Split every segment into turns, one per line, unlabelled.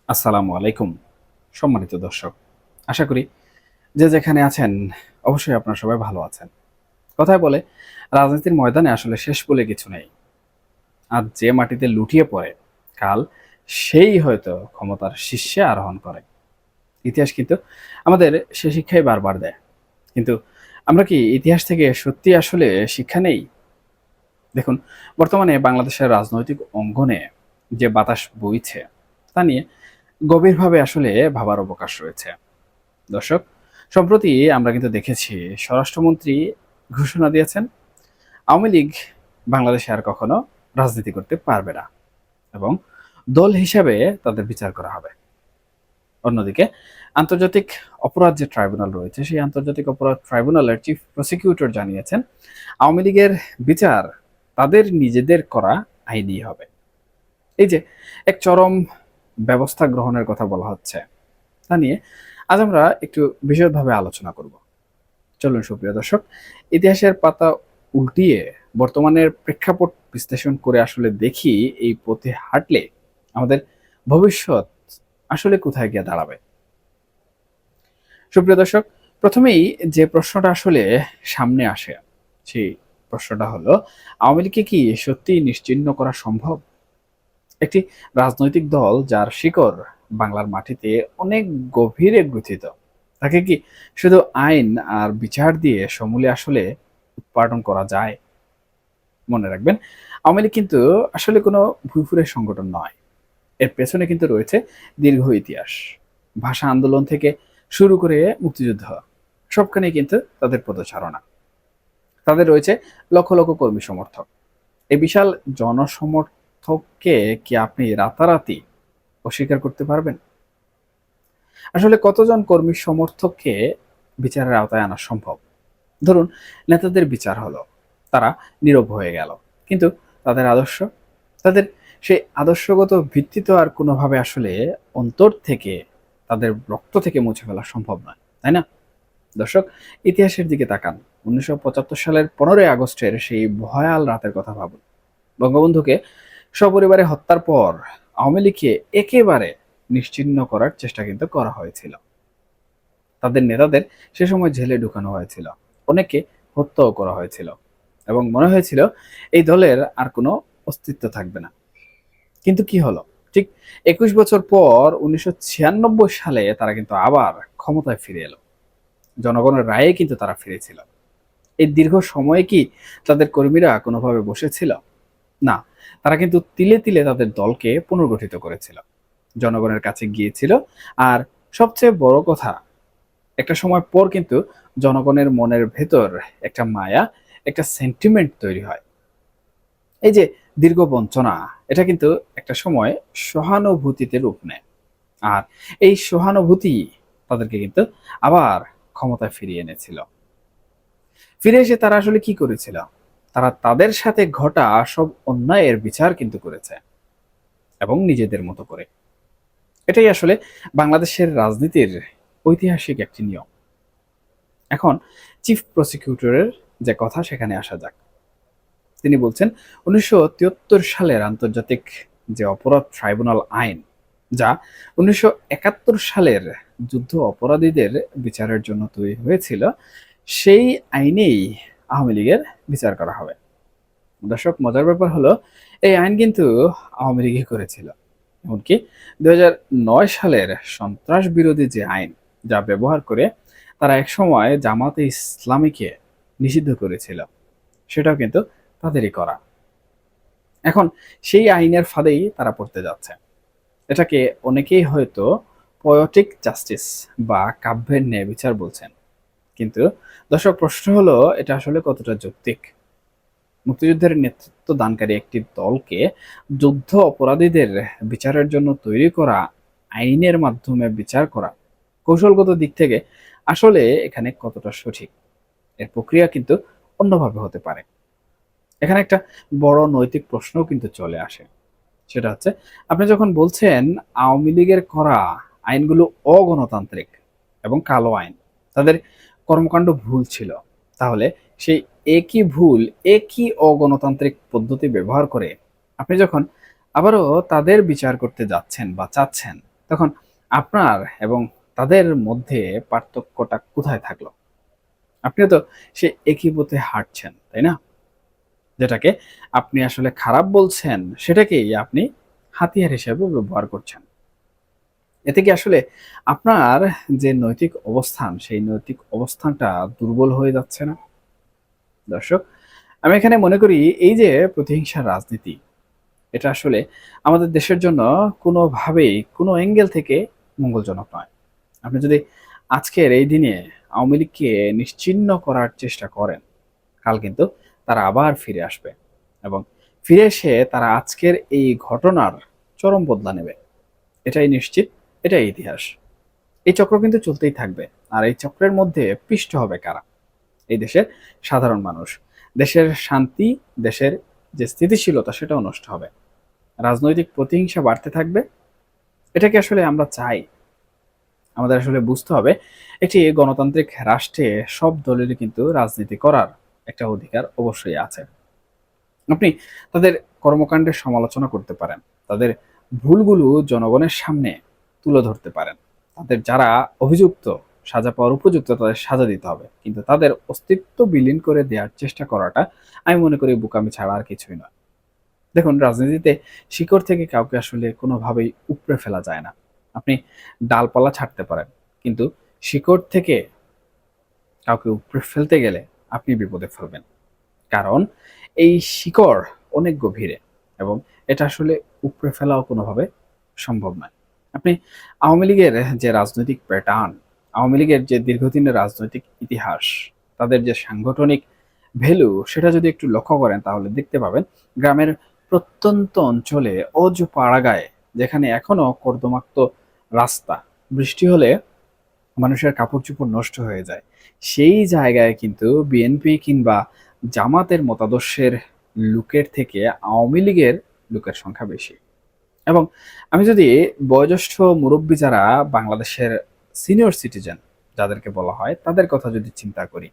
আসসালামু আলাইকুম সম্মানিত দর্শক। আশা করি যে যেখানে আছেন অবশ্যই আপনারা সবাই ভালো আছেন। কথায় বলে রাজনীতির ময়দানে আসলে শেষ বলে কিছু নেই। আর যে মাটিতে লুটিয়ে পড়ে কাল সেই হয়তো ক্ষমতার শীর্ষে আরোহণ করে। ইতিহাস কিন্তু আমাদের সে শিক্ষাই বারবার দেয়। কিন্তু আমরা কি ইতিহাস থেকে সত্যি আসলে শিক্ষা নেই? দেখুন, বর্তমানে বাংলাদেশের রাজনৈতিক অঙ্গনে যে বাতাস বইছে তা নিয়ে গভীরভাবে আসলে ভাবার অবকাশ রয়েছে। দর্শক, সম্প্রতি আমরা কিন্তু দেখেছি স্বরাষ্ট্রমন্ত্রী ঘোষণা দিয়েছেন আওয়ামী লীগ বাংলাদেশে আর কখনো রাজনীতি করতে পারবে না এবং দল হিসাবে তাদের বিচার করা হবে। অন্যদিকে আন্তর্জাতিক অপরাধ যে ট্রাইব্যুনাল রয়েছে সেই আন্তর্জাতিক অপরাধ ট্রাইব্যুনালের চিফ প্রসিকিউটর জানিয়েছেন আওয়ামী লীগের বিচার তাদের নিজেদের করা আইনই হবে। এই যে এক চরম ব্যবস্থা গ্রহণের কথা বলা হচ্ছে তা নিয়ে আজ আমরা একটু বিশদভাবে আলোচনা করব। চলুন সুপ্রিয় দর্শক, ইতিহাসের পাতা উল্টিয়ে বর্তমানের প্রেক্ষাপট বিশ্লেষণ করে আসলে দেখি এই পথে হাঁটলে আমাদের ভবিষ্যৎ আসলে কোথায় গিয়ে দাঁড়াবে। সুপ্রিয় দর্শক, প্রথমেই যে প্রশ্নটা আসলে সামনে আসে সেই প্রশ্নটা হলো, আওয়ামী লীগকে কি সত্যি নিশ্চিহ্ন করা সম্ভব? একটি রাজনৈতিক দল যার শিকড় বাংলার মাটিতে অনেক গভীরে গ্রথিত, তাকে কি শুধু আইন আর বিচার দিয়ে সমূলে আসলে উৎপাদন করা যায়? মনে রাখবেন, আওয়ামী লীগ কিন্তু আসলে কোনো ভুইফুরের সংগঠন নয়। এর পেছনে কিন্তু রয়েছে দীর্ঘ ইতিহাস। ভাষা আন্দোলন থেকে শুরু করে মুক্তিযুদ্ধ, সবখানে কিন্তু তাদের পদচারণা। তাদের রয়েছে লক্ষ লক্ষ কর্মী সমর্থক। এই বিশাল জনসমর্থককে কি আপনি রাতারাতি অস্বীকার করতে পারবেন? আসলে কতজন কর্মী সমর্থককে বিচারের আওতায় আনা সম্ভব? ধরুন, নেতাদের বিচার হলো, তারা নীরব হয়ে গেল, কিন্তু তাদের আদর্শ, তাদের সেই আদর্শগত ভিত্তি তো আর কোনোভাবে আসলে অন্তর থেকে, তাদের রক্ত থেকে মুছে ফেলা সম্ভব নয়, তাই না? দর্শক, ইতিহাসের দিকে তাকান। ১৯৭৫ সালের ১৫ই আগস্টের সেই ভয়াল রাতের কথা ভাবুন। বঙ্গবন্ধুকে সপরিবারে হত্যার পর আওয়ামী লীগকে একেবারে নিশ্চিহ্ন করার চেষ্টা কিন্তু করা হয়েছিল। তাদের নেতাদের সে সময় জেলে ঢুকানো হয়েছিল, অনেকে হত্যাও করা হয়েছিল এবং মনে হয়েছিল এই দলের আর কোনো অস্তিত্ব থাকবে না। কিন্তু কি হলো? ঠিক ২১ বছর পর ১৯৯৬ সালে তারা কিন্তু আবার ক্ষমতায় ফিরে এলো। জনগণের রায়ে কিন্তু তারা ফিরেছিল। এই দীর্ঘ সময়ে কি তাদের কর্মীরা কোনোভাবে বসেছিল? না, তারা কিন্তু তিলে তিলে তাদের দলকে পুনর্গঠিত করেছিল, জনগণের কাছে গিয়েছিল। আর সবচেয়ে বড় কথা, একটা সময় পর কিন্তু জনগণের মনের ভেতর একটা মায়া, একটা সেন্টিমেন্ট তৈরি হয়। এই যে দীর্ঘ বঞ্চনা, এটা কিন্তু একটা সময় সহানুভূতিতে রূপ নেয়। আর এই সহানুভূতি তাদেরকে কিন্তু আবার ক্ষমতায় ফিরিয়ে এনেছিল। ফিরে এসে তারা আসলে কি করেছিল? তারা তাদের সাথে ঘটা সব অন্যায়ের বিচার কিন্তু করেছে, এবং নিজেদের মতো করে। এটাই আসলে বাংলাদেশের রাজনীতির ঐতিহাসিক একটি নিয়ম। এখন চিফ প্রসিকিউটরের যে কথা সেখানে আসা যাক। তিনি বলছেন ১৯৭৩ সালের আন্তর্জাতিক যে অপরাধ ট্রাইব্যুনাল আইন, যা ১৯৭১ সালের যুদ্ধ অপরাধীদের বিচারের জন্য তৈরি হয়েছিল, সেই আইনেই আওয়ামী লীগের বিচার করা হবে। দর্শক, মজার ব্যাপার হলো এই আইন কিন্তু আওয়ামী লীগই করেছিল। এমনকি ২০০৯ সালের সন্ত্রাস বিরোধী যে আইন, যা ব্যবহার করে তারা একসময় জামাতে ইসলামীকে নিষিদ্ধ করেছিল, সেটাও কিন্তু তাদেরই করা। এখন সেই আইনের ফাঁদেই তারা পড়তে যাচ্ছে। এটাকে অনেকেই হয়তো পয়েটিক জাস্টিস বা কাব্যের ন্যায় বিচার বলছেন। কিন্তু দর্শক, প্রশ্ন হলো এটা আসলে কতটা যৌক্তিক? মুক্তিযুদ্ধের নেতৃত্ব দানকারী একটি দলকে যুদ্ধ অপরাধীদের বিচারের জন্য তৈরি করা আইনের মাধ্যমে বিচার করা কৌশলগত দিক থেকে আসলে এখানে কতটা সঠিক? এর প্রক্রিয়া কিন্তু অন্যভাবে হতে পারে। এখানে একটা বড় নৈতিক প্রশ্নও কিন্তু চলে আসে। সেটা হচ্ছে, আপনি যখন বলছেন আওয়ামী লীগের করা আইনগুলো অগণতান্ত্রিক এবং কালো আইন, তাদের কর্মকাণ্ড ভুল ছিল, তাহলে সেই একই ভুল, একই অগণতান্ত্রিক পদ্ধতি ব্যবহার করে আপনি যখন আবারও তাদের বিচার করতে যাচ্ছেন বা চাচ্ছেন, তখন আপনার এবং তাদের মধ্যে পার্থক্যটা কোথায় থাকলো? আপনিও তো সে একই পথে হাঁটছেন, তাই না? যেটাকে আপনি আসলে খারাপ বলছেন, সেটাকেই আপনি হাতিয়ার হিসেবে ব্যবহার করছেন। এতে কি আসলে আপনার যে নৈতিক অবস্থান, সেই নৈতিক অবস্থানটা দুর্বল হয়ে যাচ্ছে না? দর্শক, আমি এখানে মনে করি এই যে প্রতিহিংসার রাজনীতি, এটা আসলে আমাদের দেশের জন্য কোনোভাবেই কোনো অ্যাঙ্গেল থেকে মঙ্গলজনক নয়। আপনি যদি আজকের এই দিনে আওয়ামী লীগকে নিশ্চিহ্ন করার চেষ্টা করেন, কাল কিন্তু তারা আবার ফিরে আসবে এবং ফিরে এসে তারা আজকের এই ঘটনার চরম বদলা নেবে। এটাই নিশ্চিত, এটাই ইতিহাস। এই চক্র কিন্তু চলতেই থাকবে। আর এই চক্রের মধ্যে পিষ্ট হবে কারা? এই দেশের সাধারণ মানুষ। দেশের শান্তি, দেশের যে স্থিতিশীলতা সেটাও নষ্ট হবে। রাজনৈতিক প্রতিহিংসা বাড়তে থাকবে। এটা কি আসলে আমরা চাই? আমাদের আসলে বুঝতে হবে একটি গণতান্ত্রিক রাষ্ট্রে সব দলেরই কিন্তু রাজনীতি করার একটা অধিকার অবশ্যই আছে। আপনি তাদের কর্মকাণ্ডের সমালোচনা করতে পারেন, তাদের ভুলগুলো জনগণের সামনে তুলে ধরতে পারেন, তাদের যারা অভিযুক্ত, সাজা পাওয়ার উপযুক্ত, তাদের সাজা দিতে হবে, কিন্তু তাদের অস্তিত্ব বিলীন করে দেওয়ার চেষ্টা করাটা আমি মনে করি বোকামি ছাড়া আর কিছুই নয়। দেখুন, রাজনীতিতে শিকড় থেকে কাউকে আসলে কোনোভাবেই উপড়ে ফেলা যায় না। আপনি ডালপালা ছাঁটতে পারেন, কিন্তু শিকড় থেকে কাউকে উপড়ে ফেলতে গেলে আপনি বিপদে ফেলবেন। কারণ এই শিকড় অনেক গভীরে এবং এটা আসলে উপড়ে ফেলাও কোনোভাবে সম্ভব নয়। আপনি আওয়ামী লীগের যে রাজনৈতিক প্যাটার্ন, আওয়ামী লীগের যে দীর্ঘদিনের রাজনৈতিক ইতিহাস, তাদের যে সাংগঠনিক ভ্যালু, সেটা যদি একটু লক্ষ্য করেন তাহলে দেখতে পাবেন গ্রামের প্রত্যন্ত অঞ্চলে অজ পাড়াগায়, যেখানে এখনো কর্দমাক্ত রাস্তা, বৃষ্টি হলে মানুষের কাপড়-চোপড় নষ্ট হয়ে যায়। সেই জায়গায় কিন্তু বিএনপি কিংবা জামাতের মতাদর্শের লোকের থেকে আওয়ামী লীগের লোকের সংখ্যা বেশি। এবং আমি যদি বয়োজ্যেষ্ঠ মুরব্বী যারা বাংলাদেশের সিনিয়র সিটিজেন যাদেরকে বলা হয়, তাদের কথা যদি চিন্তা করি,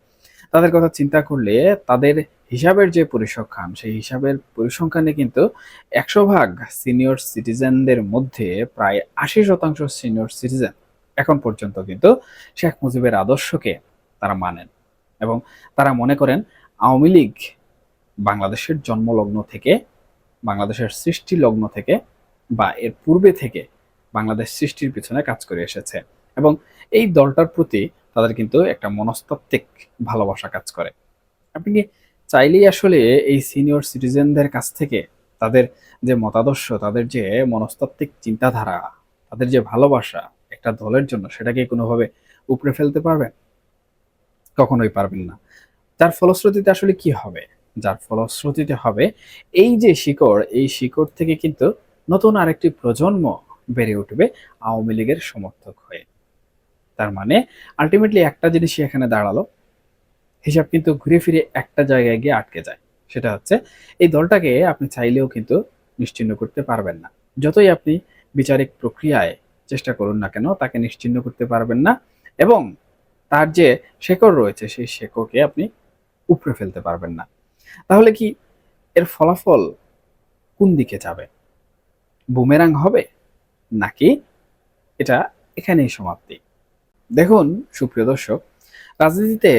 তাদের কথা চিন্তা করলে তাদের হিসাবের যে পরিসংখ্যান, সেই হিসাবের পরিসংখ্যানে কিন্তু ১০০ ভাগ সিনিয়র সিটিজেনদের মধ্যে প্রায় ৮০% সিনিয়র সিটিজেন এখন পর্যন্ত কিন্তু শেখ মুজিবের আদর্শকে তারা মানেন এবং তারা মনে করেন আওয়ামী লীগ বাংলাদেশের জন্মলগ্ন থেকে, বাংলাদেশের সৃষ্টি লগ্ন থেকে বা এর পূর্বে থেকে বাংলাদেশ সৃষ্টির পিছনে কাজ করে এসেছে এবং এই দলটার প্রতি তাদের কিন্তু একটা মনস্তাত্ত্বিক ভালোবাসা কাজ করে। আপনি কি চাইলেই আসলে এই সিনিয়র সিটিজেনদের কাছ থেকে তাদের যে মতাদর্শ, তাদের যে মনস্তাত্ত্বিক চিন্তাধারা, তাদের যে ভালোবাসা একটা দলের জন্য, সেটাকে কোনোভাবে উপড়ে ফেলতে পারবেন? কখনোই পারবেন না। যার ফলশ্রুতিতে আসলে কি হবে? যার ফলশ্রুতিতে হবে এই যে শিকড়, এই শিকড় থেকে কিন্তু নতুন আরেকটি প্রজন্ম বেড়ে উঠবে আওয়ামী লীগের সমর্থক হয়ে। তার মানে আল্টিমেটলি একটা জিনিসই এখানে দাঁড়ালো, হিসাব কিন্তু ঘুরে ফিরে একটা জায়গায় গিয়ে আটকে যায়। সেটা হচ্ছে এই দলটাকে আপনি চাইলেও কিন্তু নিশ্চিহ্ন করতে পারবেন না। যতই আপনি বিচারিক প্রক্রিয়ায় চেষ্টা করুন না কেন, তাকে নিশ্চিহ্ন করতে পারবেন না এবং তার যে শেকড় রয়েছে, সেই শেকড়কে আপনি উপড়ে ফেলতে পারবেন না। তাহলে কি এর ফলাফল কোন দিকে যাবে? বুমেরাং হবে? নাকি এটা এখানেই সমাপ্তি? দেখুন সুপ্রিয় দর্শক, রাজনীতিতে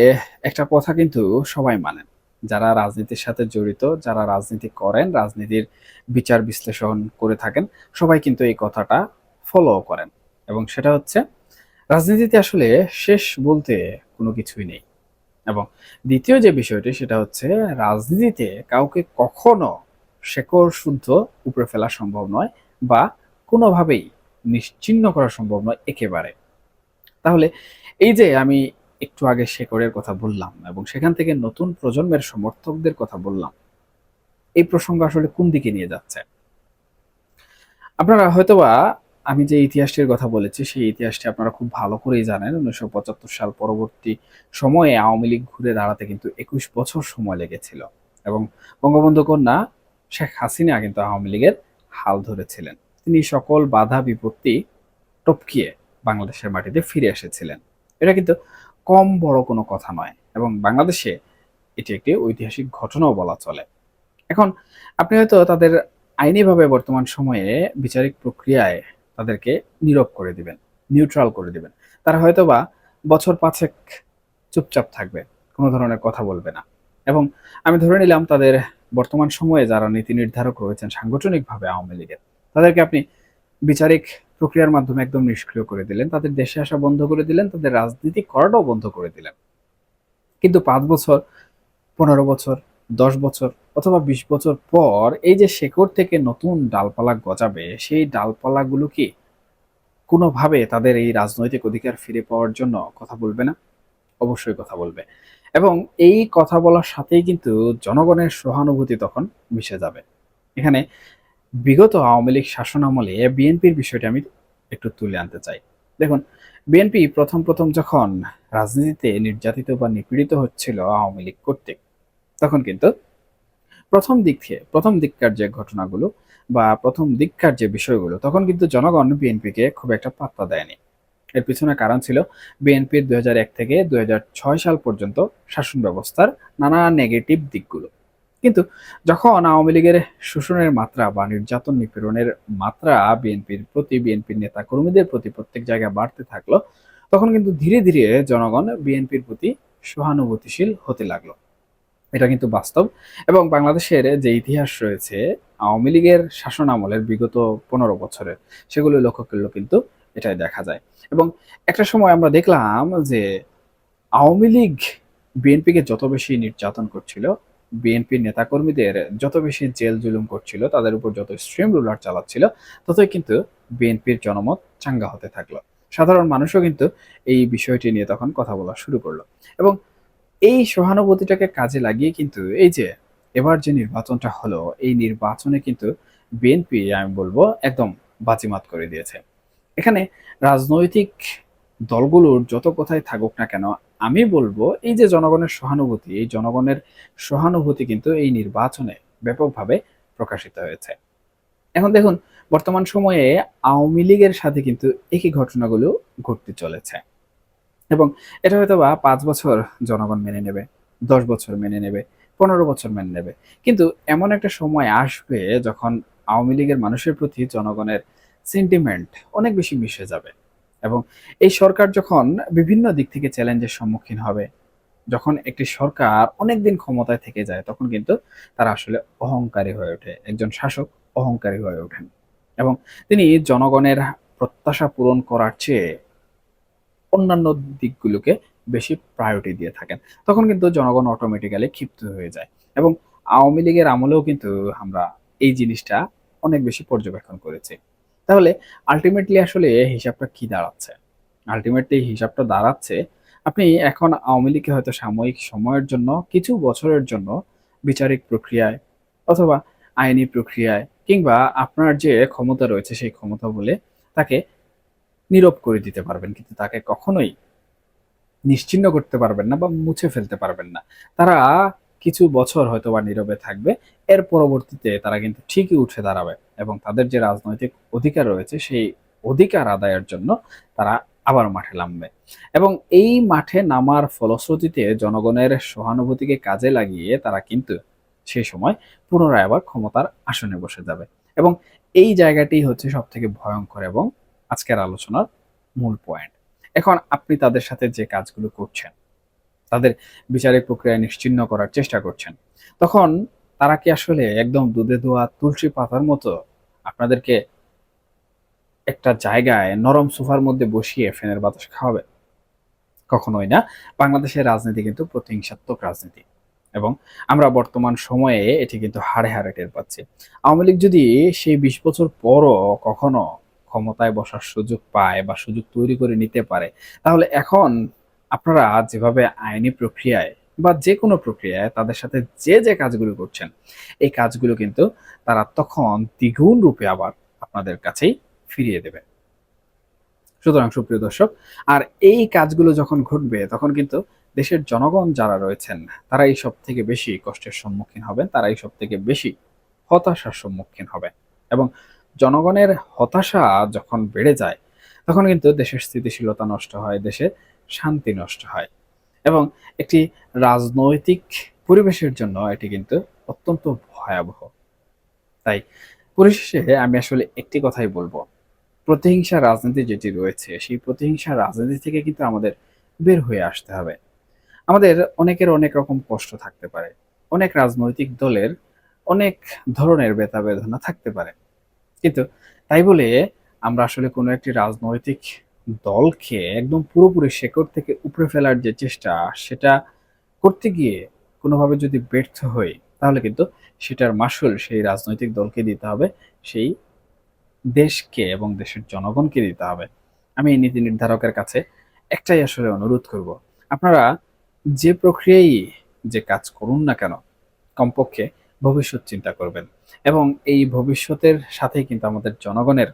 একটা কথা কিন্তু সবাই মানেন। যারা রাজনীতির সাথে জড়িত, যারা রাজনীতি করেন, রাজনীতির বিচার বিশ্লেষণ করে থাকেন, সবাই কিন্তু এই কথাটা ফলো করেন এবং সেটা হচ্ছে রাজনীতিতে আসলে শেষ বলতে কোনো কিছুই নেই। এবং দ্বিতীয় যে বিষয়টি সেটা হচ্ছে রাজনীতিতে কাউকে কখনো শেকড় শুদ্ধ উপড়ে ফেলা সম্ভব নয় বা কোনোভাবেই নিশ্চিহ্ন করা সম্ভব নয় একেবারে। তাহলে এই যে আমি একটু আগে শেকড়ের কথা বললাম এবং সেখান থেকে নতুন প্রজন্মের সমর্থকদের কথা বললাম, এই প্রসঙ্গ আসলে কোন দিকে নিয়ে যাচ্ছে? আপনারা হয়তোবা আমি যে ইতিহাসটির কথা বলেছি, সেই ইতিহাসটি আপনারা খুব ভালো করেই জানেন। ১৯৭৫ সাল পরবর্তী সময়ে আওয়ামী লীগ ঘুরে দাঁড়াতে কিন্তু ২১ বছর সময় লেগেছিল এবং বঙ্গবন্ধু কন্যা শেখ হাসিনা কিন্তু আওয়ামী লীগের হাল ধরেছিলেন। তিনি সকল বাধা বিপত্তি টপকিয়ে বাংলাদেশের মাটিতে ফিরে এসেছিলেন। এটা কিন্তু কম বড় কোনো কথা নয় এবং বাংলাদেশে এটি একটি ঐতিহাসিক ঘটনাও বলা চলে। এখন আপনি হয়তো তাদের আইনিভাবে বর্তমান সময়ে বিচারিক প্রক্রিয়ায় তাদেরকে নীরব করে দিবেন, নিউট্রাল করে দিবেন। তারা হয়তোবা বছর ৫ এক চুপচাপ থাকবে, কোনো ধরনের কথা বলবে না। এবং আমি ধরে নিলাম তাদের বর্তমান সময়ে যারা নীতি নির্ধারক রয়েছেন সাংগঠনিকভাবে আওয়ামী লীগের, তাদেরকে আপনি বিচারিক প্রক্রিয়ার মাধ্যমে একদম নিষ্ক্রিয় করে দিলেন, তাদের দেশে আসা বন্ধ করে দিলেন, তাদের রাজনীতি করাটাও বন্ধ করে দিলেন। কিন্তু ৫ বছর, ১৫ বছর, ১০ বছর অথবা ২০ বছর পর এই যে শেকড় থেকে নতুন ডালপালা গজাবে, সেই ডালপালাগুলো কি কোনোভাবে তাদের এই রাজনৈতিক অধিকার ফিরে পাওয়ার জন্য কথা বলবে না? অবশ্যই কথা বলবে। এবং এই কথা বলার সাথেই কিন্তু জনগণের সহানুভূতি তখন মিশে যাবে। এখানে বিগত আওয়ামী লীগ শাসনামলে বিএনপির বিষয়টি আমি একটু তুলে আনতে চাই। দেখুন, বিএনপি প্রথম যখন রাজনীতিতে নির্যাতিত বা নিপীড়িত হচ্ছিল আওয়ামী লীগ কর্তৃক, তখন কিন্তু প্রথম দিককার যে ঘটনাগুলো বা প্রথম দিককার যে বিষয়গুলো, তখন কিন্তু জনগণ বিএনপিকে খুব একটা পাত্তা দেয়নি। এর পিছনে কারণ ছিল বিএনপির ২০০১ থেকে ২০০৬ সাল পর্যন্ত শাসন ব্যবস্থার নানা নেগেটিভ দিকগুলো। কিন্তু যখন আওয়ামী লীগের শোষণের মাত্রা বা নির্যাতন নিপীড়নের মাত্রা বিএনপির নেতা কর্মীদের প্রতি প্রত্যেক জায়গায় বাড়তে থাকলো, তখন কিন্তু ধীরে ধীরে জনগণ বিএনপির প্রতি সহানুভূতিশীল হতে লাগলো। এটা কিন্তু বাস্তব। এবং বাংলাদেশের যে ইতিহাস রয়েছে আওয়ামী লীগের শাসন আমলের বিগত ১৫ বছরের, সেগুলো লক্ষ্য করলেও কিন্তু এটাই দেখা যায়। এবং একটা সময় আমরা দেখলাম যে আওয়ামী লীগ বিএনপিকে যত বেশি নির্যাতন করছিল, বিএনপির নেতাকর্মীদের যত বেশি জেল জুলুম করছিল, তাদের উপর যত স্ট্রিম রুলার চালাচ্ছিল, ততই কিন্তু বিএনপির জনমত চাঙ্গা হতে থাকলো। সাধারণ মানুষও কিন্তু এই বিষয়টি নিয়ে তখন কথা বলা শুরু করলো। এবং এই সহানুভূতিটাকে কাজে লাগিয়ে কিন্তু এই যে এবার যে নির্বাচনটা হলো, এই নির্বাচনে কিন্তু বিএনপি আমি বলবো একদম বাজিমাত করে দিয়েছে। এখানে রাজনৈতিক দলগুলোর যত কথাই থাকুক না কেন, আমি বলবো এই যে জনগণের সহানুভূতি, এই জনগণের সহানুভূতি কিন্তু এই নির্বাচনে ব্যাপকভাবে প্রকাশিত হয়েছে। এখন দেখুন, বর্তমান সময়ে আওয়ামী লীগের সাথে কিন্তু একই ঘটনাগুলো ঘটতে চলেছে। এবং এটা হয়তোবা ৫ বছর জনগণ মেনে নেবে, ১০ বছর মেনে নেবে, ১৫ বছর মেনে নেবে। কিন্তু এমন একটা সময় আসবে যখন আওয়ামী লীগের মানুষের প্রতি জনগণের সেন্টিমেন্ট অনেক বেশি মিশে যাবে। এবং এই সরকার যখন বিভিন্ন দিক থেকে চ্যালেঞ্জের সম্মুখীন হবে, যখন একটি সরকার অনেকদিন ক্ষমতায় থেকে যায়, তখন কিন্তু তারা আসলে অহংকারী হয়ে ওঠে। একজন শাসক অহংকারী হয়ে ওঠেন। এবং তিনি জনগণের প্রত্যাশা পূরণ করার চেয়ে অন্যান্য দিকগুলোকে বেশি প্রায়োরিটি দিয়ে থাকেন। তখন কিন্তু জনগণ অটোমেটিক্যালি ক্ষিপ্ত হয়ে যায়। এবং আওয়ামী লীগের আমলেও কিন্তু আমরা এই জিনিসটা অনেক বেশি পর্যবেক্ষণ করেছি। তাহলে আল্টিমেটলি আসলে হিসাবটা কি দাঁড়াচ্ছে? আল্টিমেটলি হিসাবটা দাঁড়াচ্ছে, আপনি এখন আওয়ামী লীগকে হয়তো সাময়িক সময়ের জন্য, কিছু বছরের জন্য বিচারিক প্রক্রিয়ায় অথবা আইনি প্রক্রিয়ায় কিংবা আপনার যে ক্ষমতা রয়েছে সেই ক্ষমতা বলে তাকে নীরব করে দিতে পারবেন। কিন্তু তাকে কখনোই নিশ্চিহ্ন করতে পারবেন না বা মুছে ফেলতে পারবেন না। তারা কিছু বছর হয়তোবা নীরবে থাকবে। এর পরবর্তীতে তারা কিন্তু ঠিকই উঠে দাঁড়াবে এবং তাদের যে রাজনৈতিক অধিকার রয়েছে সেই অধিকার আদায়ের জন্য তারা আবার মাঠে নামবে। এবং এই মাঠে নামার ফলশ্রুতিতে জনগণের সহানুভূতিকে কাজে লাগিয়ে তারা কিন্তু সেই সময় পুনরায় আবার ক্ষমতার আসনে বসে যাবে। এবং এই জায়গাটি হচ্ছে সবথেকে ভয়ংকর এবং আজকের আলোচনার মূল পয়েন্ট। এখন আপনি তাদের সাথে যে কাজগুলো করছেন, তাদের বিচারিক প্রক্রিয়া নিশ্চিহ্ন করার চেষ্টা করছেন, তখন তারা কি আসলে একদম দুধে ধোয়া তুলসী পাতার মতো আপনাদেরকে একটা জায়গায় নরম সোফার মধ্যে বসিয়ে ফ্যানের বাতাস খাওয়াবে? কখনোই না। বাংলাদেশের রাজনীতি কিন্তু প্রতিহিংসাত্মক রাজনীতি এবং আমরা বর্তমান সময়ে এটি কিন্তু হাড়ে হাড়ে টের পাচ্ছি। আওয়ামী লীগ যদি সেই ২০ বছর পরও কখনো ক্ষমতায় বসার সুযোগ পায় বা সুযোগ তৈরি করে নিতে পারে, তাহলে এখন আপনারা যেভাবে আইনি প্রক্রিয়ায় বা যেকোনো প্রক্রিয়ায় তাদের সাথে যে কাজগুলো করছেন, এই কাজগুলো কিন্তু তারা তখন দ্বিগুণ রূপে আবার আপনাদের কাছেই ফিরিয়ে দেবে। সুতরাং সুপ্রিয় দর্শক, আর এই কাজগুলো যখন ঘটবে তখন কিন্তু দেশের জনগণ যারা রয়েছেন তারাই সবথেকে বেশি কষ্টের সম্মুখীন হবেন, তারাই সবথেকে বেশি হতাশার সম্মুখীন হবেন। এবং জনগণের হতাশা যখন বেড়ে যায়, তখন কিন্তু দেশের স্থিতিশীলতা নষ্ট হয়, দেশের শান্তি নষ্ট হয় এবং একটি রাজনৈতিক পরিবেশের জন্য এটি কিন্তু অত্যন্ত ভয়াবহ। তাই পরিশেষে আমি আসলে একটি কথাই বলবো, প্রতিহিংসা রাজনীতি যেটি রয়েছে, সেই প্রতিহিংসা রাজনীতি থেকে কিন্তু আমাদের বের হয়ে আসতে হবে। আমাদের অনেকের অনেক রকম কষ্ট থাকতে পারে। অনেক রাজনৈতিক দলের অনেক ধরনের ব্যথা-বেদনা থাকতে পারে। কিন্তু তাই বলে আমরা আসলে কোনো একটি রাজনৈতিক দলকে একদম পুরোপুরি শেকড় থেকে উপড়ে ফেলার যে চেষ্টা, সেটা করতে গিয়ে কোনোভাবে যদি ব্যর্থ হই, তাহলে কিন্তু সেটার মাসুল সেই রাজনৈতিক দলকে দিতে হবে, সেই দেশকে এবং দেশের জনগণকে দিতে হবে। আমি এই নীতি নির্ধারকের কাছে একটাই আসলে অনুরোধ করব। আপনারা যে প্রক্রিয়ায় যে কাজ করুন না কেন, কমপক্ষে ভবিষ্যৎ চিন্তা করবেন। এবং এই ভবিষ্যতের সাথেই কিন্তু আমাদের জনগণের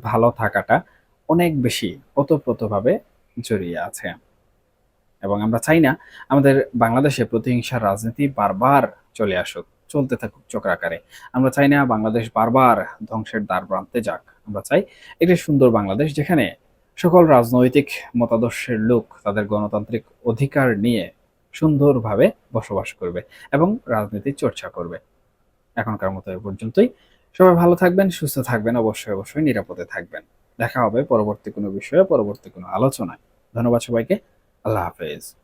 ভালো থাকাটা অনেক বেশি ওতপ্রোতভাবে জড়িয়ে আছে। এবং আমরা চাই না আমাদের বাংলাদেশে প্রতিহিংসার রাজনীতি বারবার চলে আসুক, চলতে থাকুক চক্রাকারে। আমরা চাই না বাংলাদেশ বারবার ধ্বংসের দ্বারপ্রান্তে যাক। আমরা চাই একটি সুন্দর বাংলাদেশ, যেখানে সকল রাজনৈতিক মতাদর্শের লোক তাদের গণতান্ত্রিক অধিকার নিয়ে সুন্দরভাবে বসবাস করবে এবং রাজনীতির চর্চা করবে। এখনকার মতো এ পর্যন্তই। সবাই ভালো থাকবেন, সুস্থ থাকবেন, অবশ্যই অবশ্যই নিরাপদে থাকবেন। দেখা হবে পরবর্তী কোনো বিষয়ে, পরবর্তী কোনো আলোচনায়। ধন্যবাদ সবাইকে। আল্লাহ হাফেজ।